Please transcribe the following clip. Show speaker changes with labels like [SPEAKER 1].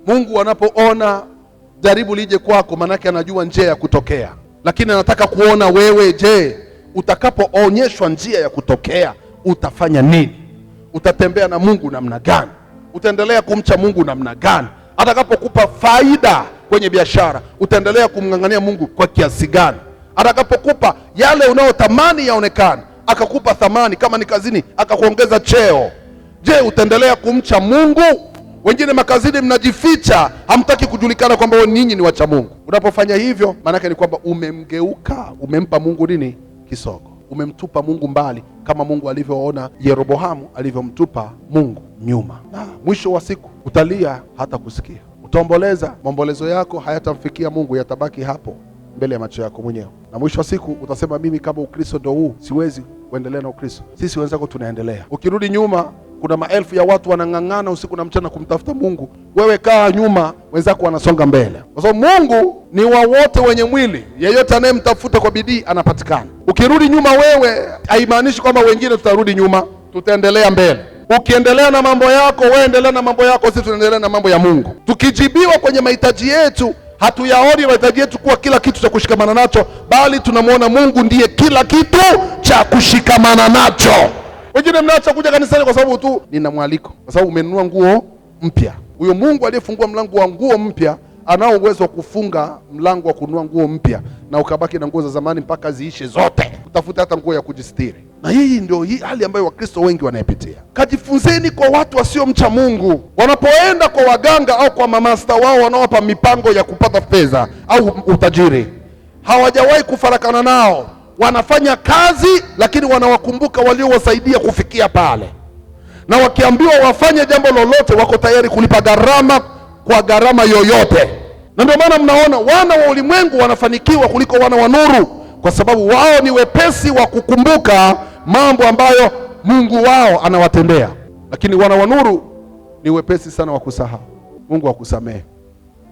[SPEAKER 1] Mungu anapoona jaribu lije kwako, manake anajua njia ya kutokea, lakini anataka kuona wewe, je, utakapoonyeshwa njia ya kutokea utafanya nini? Utatembea na Mungu namna gani? Utaendelea kumcha Mungu namna gani? Atakapokupa faida kwenye biashara, utaendelea kumng'ang'ania Mungu kwa kiasi gani? Atakapokupa yale unayotamani yaonekane, akakupa thamani, kama ni kazini akakuongeza cheo, je, utaendelea kumcha Mungu? Wengine makazini mnajificha, hamtaki kujulikana kwamba ninyi ni wacha Mungu. Unapofanya hivyo, maana ni kwamba umemgeuka, umempa Mungu nini? Kisogo. Umemtupa Mungu mbali, kama Mungu alivyoona Yeroboamu alivyomtupa Mungu nyuma. Na mwisho wa siku utalia hata kusikia, utaomboleza, maombolezo yako hayatamfikia Mungu, yatabaki hapo mbele ya macho yako mwenyewe. Na mwisho wa siku utasema, mimi kama Ukristo ndio huu, siwezi kuendelea na Ukristo. Sisi wenzako tunaendelea. Ukirudi nyuma, kuna maelfu ya watu wanang'ang'ana usiku na mchana kumtafuta Mungu. Wewe kaa nyuma, wenzako wanasonga mbele, kwa sababu Mungu ni wa wote wenye mwili. Yeyote anayemtafuta kwa bidii anapatikana. Ukirudi nyuma wewe, haimaanishi kwamba wengine tutarudi nyuma, tutaendelea mbele. Ukiendelea na mambo yako, wewe endelea na mambo yako, sisi tunaendelea na mambo ya Mungu. Tukijibiwa kwenye mahitaji yetu, hatuyaoni mahitaji yetu kuwa kila kitu cha kushikamana nacho, bali tunamwona Mungu ndiye kila kitu cha kushikamana nacho. Wengine mnaacha kuja kanisani kwa sababu tu nina mwaliko, kwa sababu umenunua nguo mpya. Huyo Mungu aliyefungua mlango wa nguo mpya anao uwezo wa kufunga mlango wa kununua nguo mpya, na ukabaki na nguo za zamani mpaka ziishe zote, utafuta hata nguo ya kujistiri. Na hii ndio hali ambayo Wakristo wengi wanayepitia. Kajifunzeni kwa watu wasiomcha Mungu. Wanapoenda kwa waganga au kwa mamasta wao wanaowapa mipango ya kupata fedha au utajiri, hawajawahi kufarakana nao. Wanafanya kazi, lakini wanawakumbuka waliowasaidia kufikia pale, na wakiambiwa wafanye jambo lolote, wako tayari kulipa gharama, kwa gharama yoyote. Na ndio maana mnaona wana wa ulimwengu wanafanikiwa kuliko wana wa nuru, kwa sababu wao ni wepesi wa kukumbuka mambo ambayo Mungu wao anawatendea, lakini wana wa nuru ni wepesi sana wa kusahau. Mungu akusamehe.